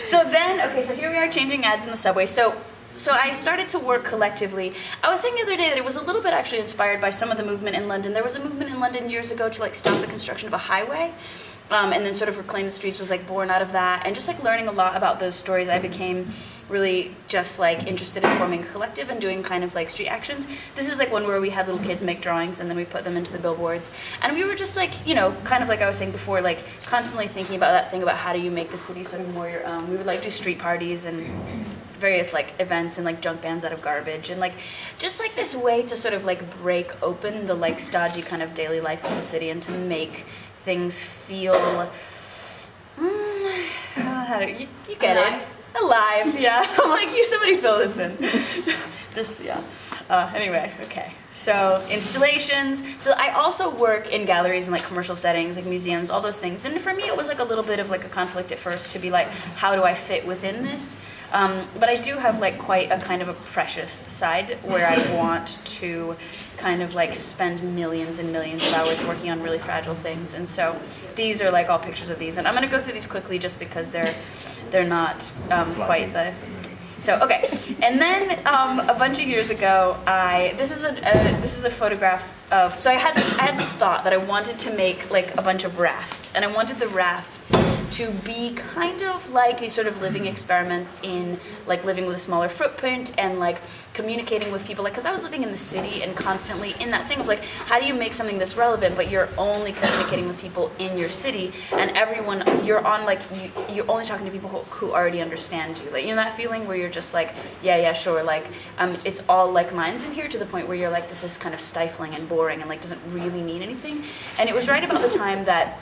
So then, okay, so here we are changing ads in the subway. So I started to work collectively. I was saying the other day that it was a little bit actually inspired by some of the movement in London. There was a movement in London years ago to like stop the construction of a highway, and then sort of Reclaim the Streets was like born out of that. And just like learning a lot about those stories, I became really just like interested in forming a collective and doing kind of like street actions. This is like one where we had little kids make drawings and then we put them into the billboards. And we were just like, you know, kind of like I was saying before, like constantly thinking about that thing about how do you make the city sort of more your own. We would like do street parties and various like events and like junk bands out of garbage and like just like this way to sort of like break open the like stodgy kind of daily life of the city and to make things feel you get it. Alive, yeah. I'm like, somebody fill this in. This, yeah. Anyway, okay. So installations. So I also work in galleries and like commercial settings, like museums, all those things. And for me, it was like a little bit of like a conflict at first to be like, how do I fit within this? But I do have like quite a kind of a precious side where I want to kind of like spend millions and millions of hours working on really fragile things. And so these are like all pictures of these. And I'm going to go through these quickly just because they're not quite the... So, okay, and then a bunch of years ago, this is a photograph of, so I had this thought that I wanted to make like a bunch of rafts, and I wanted the rafts to be kind of like these sort of living experiments in like living with a smaller footprint and like communicating with people, like, because I was living in the city and constantly in that thing of like, how do you make something that's relevant, but you're only communicating with people in your city, and everyone, you're on like, you're only talking to people who already understand you, like, you know that feeling where you're just like, yeah, sure, like, it's all like minds in here, to the point where you're like, this is kind of stifling and boring and like doesn't really mean anything. And it was right about the time that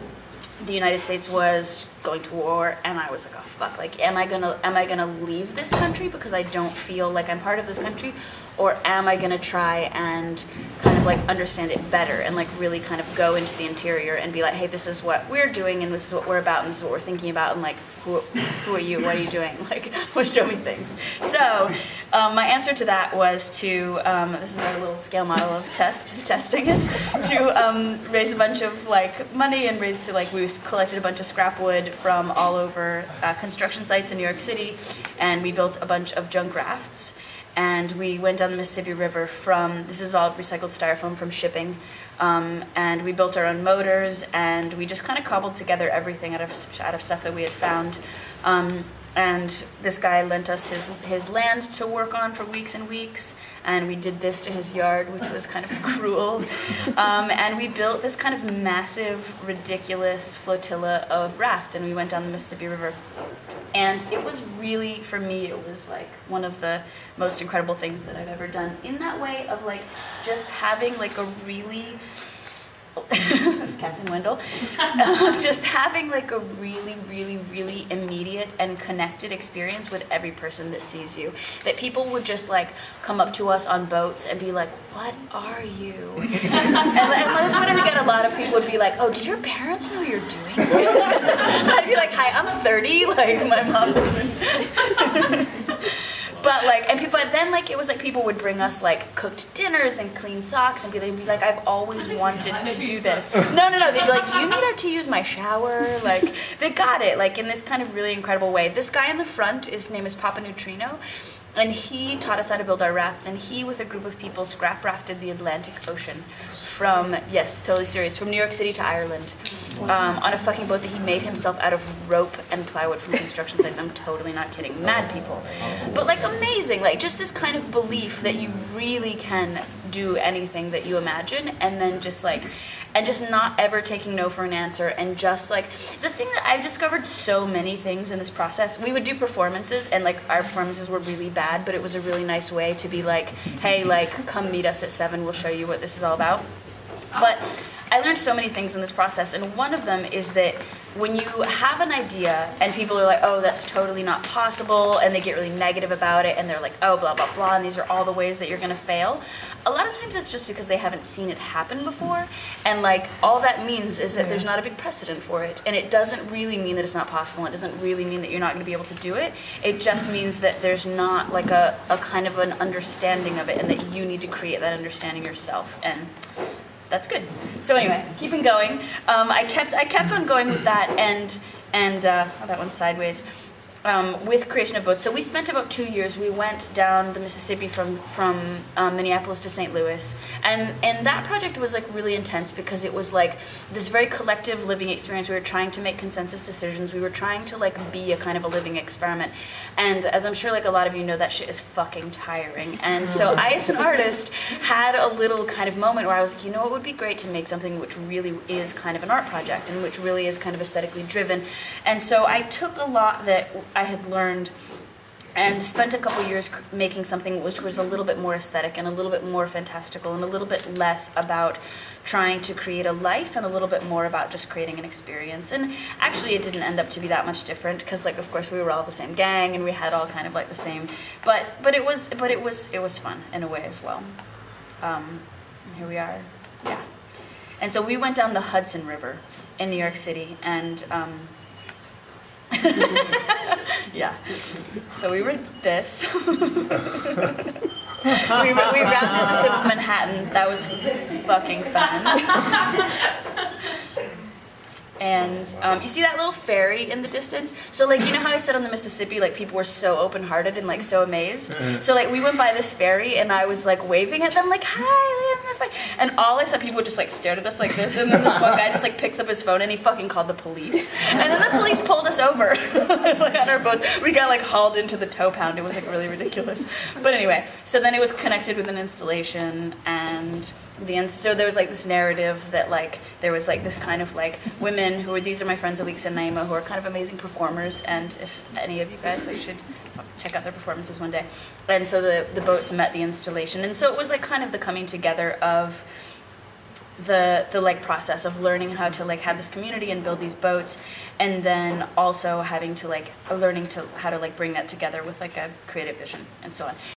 the United States was going to war, and I was like, oh fuck, like am I gonna leave this country because I don't feel like I'm part of this country, or am I gonna try and kind of like understand it better and like really kind of go into the interior and be like, hey, this is what we're doing and this is what we're about and this is what we're thinking about, and like who are you, what are you doing, like, well, show me things. So my answer to that was to, this is our little scale model of testing it, to raise a bunch of like money and raise to like, we collected a bunch of scrap wood from all over construction sites in New York City, and we built a bunch of junk rafts. And we went down the Mississippi River this is all recycled styrofoam from shipping, and we built our own motors, and we just kind of cobbled together everything out of stuff that we had found. And this guy lent us his land to work on for weeks and weeks, and we did this to his yard, which was kind of cruel. And we built this kind of massive, ridiculous flotilla of rafts, and we went down the Mississippi River. And it was really, for me, it was like one of the most incredible things that I've ever done, in that way of like just having like a really, that's Captain Wendell, just having like a really, really, really immediate and connected experience with every person that sees you. That people would just like come up to us on boats and be like, what are you? and that's when we get a lot of people would be like, oh, do your parents know you're doing this? And I'd be like, hi, I'm 30, like my mom isn't. But like, and people, then like, it was like people would bring us like cooked dinners and clean socks, and they'd be like, I've always wanted to do this. No, they'd be like, do you need to use my shower? Like, they got it, like in this kind of really incredible way. This guy in the front, his name is Papa Neutrino, and he taught us how to build our rafts, and he, with a group of people, scrap rafted the Atlantic Ocean from, yes, totally serious, from New York City to Ireland, on a fucking boat that he made himself out of rope and plywood from construction sites. I'm totally not kidding. Mad people. But like amazing, like just this kind of belief that you really can do anything that you imagine, and then just like, and just not ever taking no for an answer, and just like, the thing that I've discovered so many things in this process, we would do performances, and like our performances were really bad, but it was a really nice way to be like, hey, like come meet us at 7, we'll show you what this is all about. But I learned so many things in this process, and one of them is that when you have an idea and people are like, oh, that's totally not possible, and they get really negative about it, and they're like, oh, blah, blah, blah, and these are all the ways that you're gonna fail, a lot of times it's just because they haven't seen it happen before, and like, all that means is that there's not a big precedent for it, and it doesn't really mean that it's not possible, it doesn't really mean that you're not gonna be able to do it, it just means that there's not like a kind of an understanding of it, and that you need to create that understanding yourself, and that's good. So anyway, keeping going. I kept on going with that, and oh, that one's sideways. with creation of boats. So we spent about 2 years. We went down the Mississippi from Minneapolis to St. Louis, and that project was like really intense because it was like this very collective living experience. We were trying to make consensus decisions. We were trying to like be a kind of a living experiment. And as I'm sure like a lot of you know, that shit is fucking tiring. And so I, as an artist, had a little kind of moment where I was like, you know, it would be great to make something which really is kind of an art project and which really is kind of aesthetically driven. And so I took a lot that I had learned and spent a couple years making something which was a little bit more aesthetic and a little bit more fantastical and a little bit less about trying to create a life and a little bit more about just creating an experience. And actually it didn't end up to be that much different because like of course we were all the same gang and we had all kind of like the same, but it was fun in a way as well. And here we are. Yeah. And so we went down the Hudson River in New York City and yeah. So we were this. we rounded the tip of Manhattan. That was fucking fun. And you see that little ferry in the distance? So like, you know how I said on the Mississippi, like people were so open-hearted and like so amazed? So like we went by this ferry and I was like waving at them like, hi, and all I saw, people just like stared at us like this, and then this one guy just like picks up his phone and he fucking called the police. And then the police pulled us over like on our boats. We got like hauled into the tow pound. It was like really ridiculous. But anyway, so then it was connected with an installation, and so there was like this narrative that like there was like this kind of like women who were, these are my friends Alexa and Naima, who are kind of amazing performers, and if any of you guys, so you should check out their performances one day. And so the boats met the installation, and so it was like kind of the coming together of the like process of learning how to like have this community and build these boats, and then also having to like learning to how to like bring that together with like a creative vision and so on.